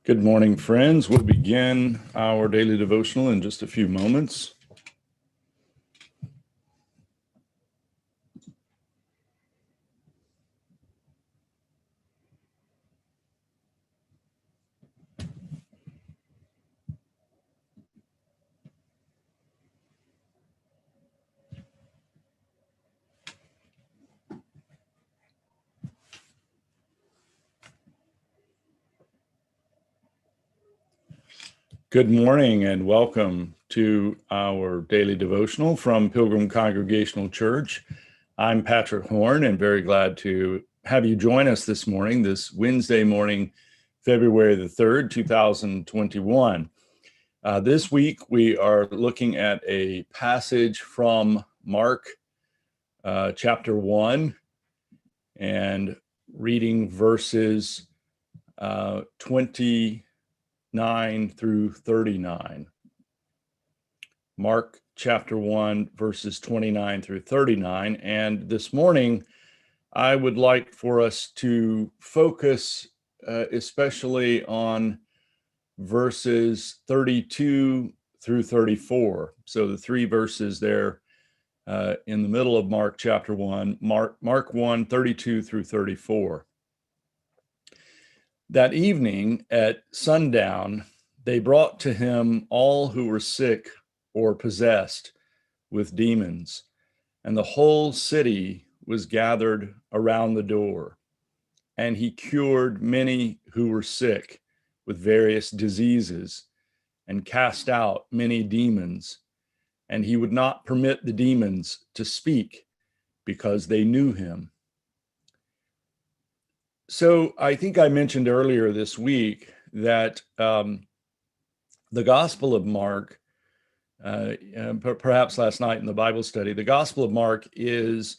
Good morning, friends. We'll begin our daily devotional in just a few moments. Good morning and welcome to our daily devotional from Pilgrim Congregational Church. I'm Patrick Horn and very glad to have you join us this morning, this Wednesday morning, February the 3rd, 2021. This week we are looking at a passage from Mark chapter 1 and reading verses 29 through 39. Mark chapter 1, verses 29 through 39. And this morning, I would like for us to focus especially on verses 32 through 34. So the three verses there in the middle of Mark chapter 1, Mark 1, 32 through 34. That evening at sundown, they brought to him all who were sick or possessed with demons, and the whole city was gathered around the door. And he cured many who were sick with various diseases and cast out many demons. And he would not permit the demons to speak because they knew him. So I think I mentioned earlier this week that the Gospel of Mark, perhaps last night in the Bible study, the Gospel of Mark is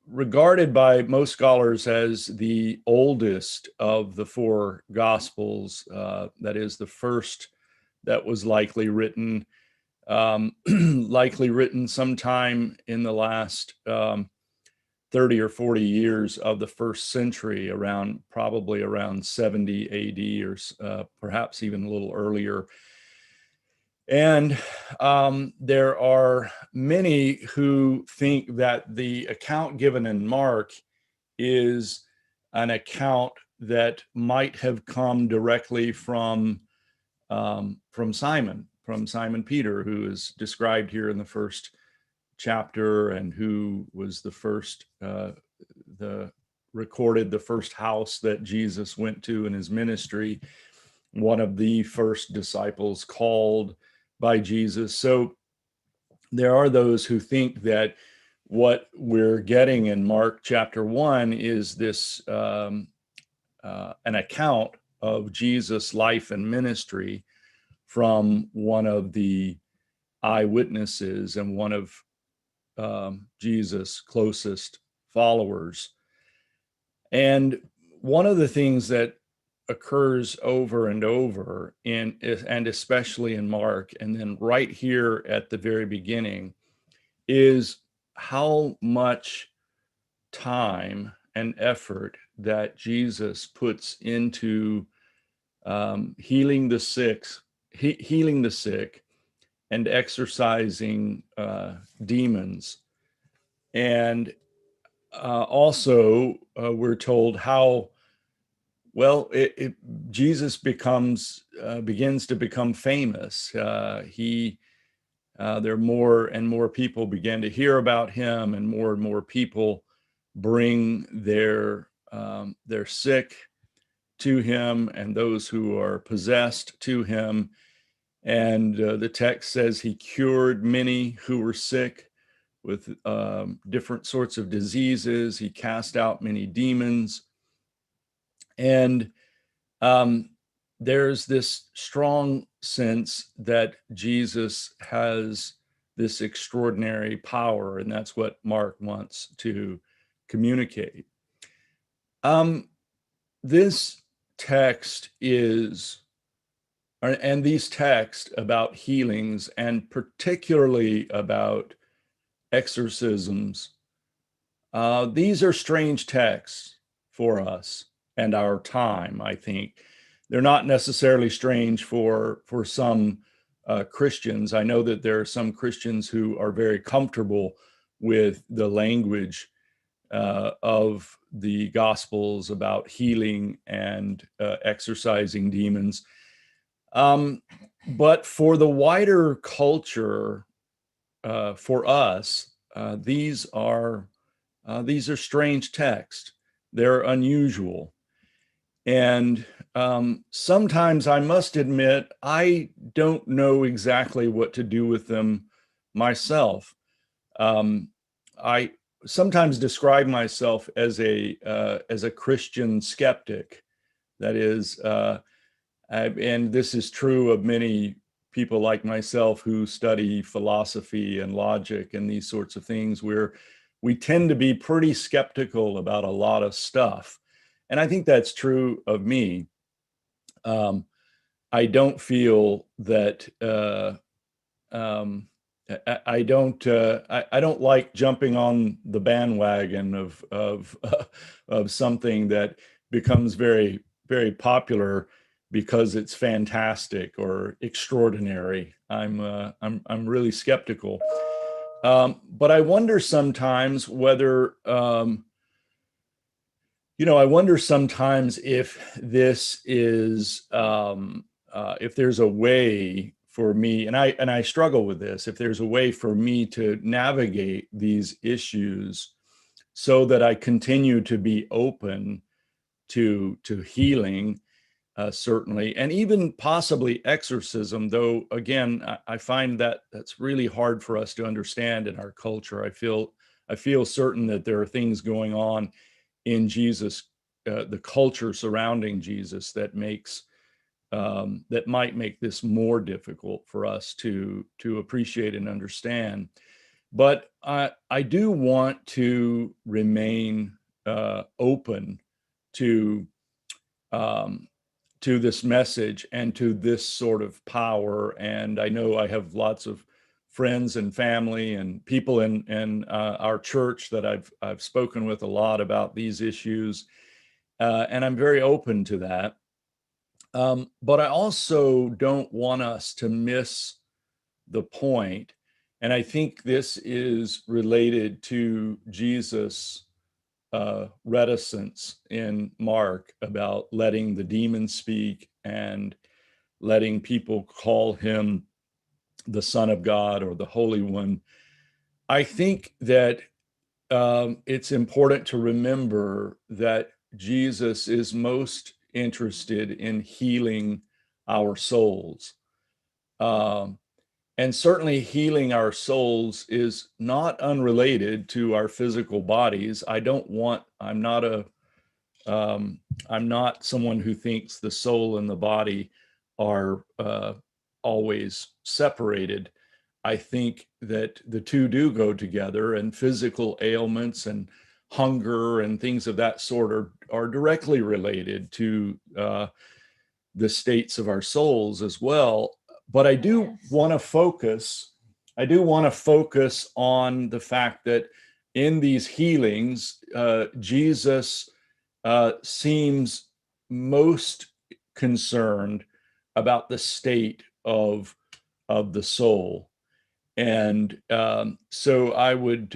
regarded by most scholars as the oldest of the four Gospels. That is the first that was likely written sometime in the last 30 or 40 years of the first century, probably around 70 AD or perhaps even a little earlier. And there are many who think that the account given in Mark is an account that might have come directly from Simon Peter, who is described here in the first chapter, and who was the first recorded the first house that Jesus went to in his ministry, one of the first disciples called by Jesus. So there are those who think that what we're getting in Mark chapter 1 is this an account of Jesus' life and ministry from one of the eyewitnesses and one of Jesus' closest followers. And one of the things that occurs over and over and especially in Mark, and then right here at the very beginning, is how much time and effort that Jesus puts into healing the sick and exorcising demons. And also we're told how Jesus begins to become famous. There are more and more people begin to hear about him, and more people bring their sick to him and those who are possessed to him. And the text says he cured many who were sick with different sorts of diseases. He cast out many demons. And there's this strong sense that Jesus has this extraordinary power, and that's what Mark wants to communicate. This text and these texts about healings, and particularly about exorcisms, these are strange texts for us and our time, I think. they're not necessarily strange for some Christians. I know that there are some Christians who are very comfortable with the language of the Gospels about healing and exorcising demons. But for the wider culture, for us, these are strange texts. They're unusual. And sometimes I must admit, I don't know exactly what to do with them myself. I sometimes describe myself as a Christian skeptic. That is, and this is true of many people like myself who study philosophy and logic and these sorts of things, where we tend to be pretty skeptical about a lot of stuff. And I think that's true of me. I don't feel that I don't I don't like jumping on the bandwagon of something that becomes very popular because it's fantastic or extraordinary. I'm really skeptical. But I wonder sometimes whether I wonder sometimes if this is if there's a way for me, and I struggle with this, if there's a way for me to navigate these issues so that I continue to be open to healing, certainly, and even possibly exorcism. Though again, I find that that's really hard for us to understand in our culture. I feel certain that there are things going on in Jesus, the culture surrounding Jesus, that might make this more difficult for us to appreciate and understand. But I do want to remain open to um, to this message and to this sort of power. And I know I have lots of friends and family and people in our church that I've spoken with a lot about these issues, and I'm very open to that. But I also don't want us to miss the point. And I think this is related to Jesus' reticence in Mark about letting the demons speak and letting people call him the Son of God or the Holy One. I think that it's important to remember that Jesus is most interested in healing our souls. Um, and certainly healing our souls is not unrelated to our physical bodies. Um, I'm not someone who thinks the soul and the body are always separated. I think that the two do go together, and physical ailments and hunger and things of that sort are directly related to the states of our souls as well. But I do want to focus. I do want to focus on the fact that in these healings, Jesus seems most concerned about the state of the soul. And so I would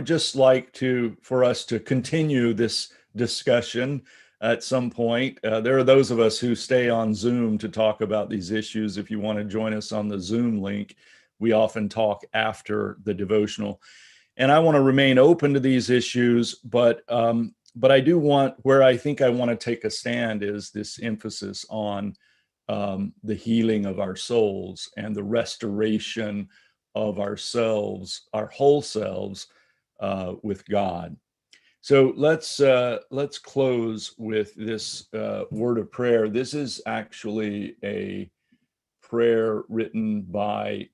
just like for us to continue this discussion at some point. There are those of us who stay on Zoom to talk about these issues. If you want to join us on the Zoom link, we often talk after the devotional. And I want to remain open to these issues, but I do want, where I think I want to take a stand is this emphasis on the healing of our souls and the restoration of ourselves, our whole selves, with God. So let's close with this word of prayer. This is actually a prayer written by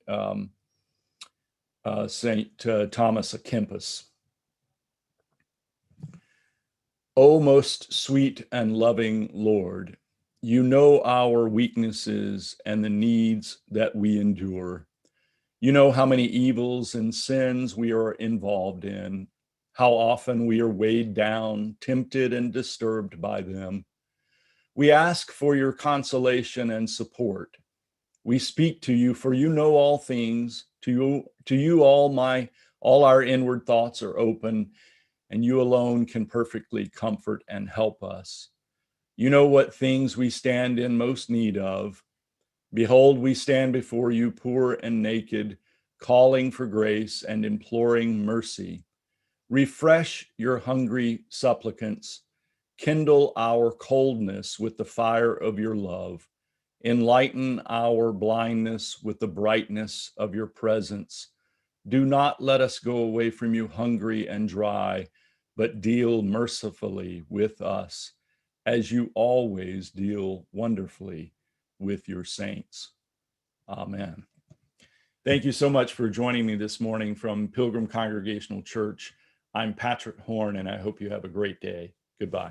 Saint Thomas à Kempis. O most sweet and loving Lord, you know our weaknesses and the needs that we endure. You know how many evils and sins we are involved in, how often we are weighed down, tempted, and disturbed by them. We ask for your consolation and support. We speak to you, for you know all things. To you all our inward thoughts are open, and you alone can perfectly comfort and help us. You know what things we stand in most need of. Behold, we stand before you poor and naked, calling for grace and imploring mercy. Refresh your hungry supplicants. Kindle our coldness with the fire of your love. Enlighten our blindness with the brightness of your presence. Do not let us go away from you hungry and dry, but deal mercifully with us as you always deal wonderfully with your saints. Amen. Thank you so much for joining me this morning from Pilgrim Congregational Church. I'm Patrick Horn, and I hope you have a great day. Goodbye.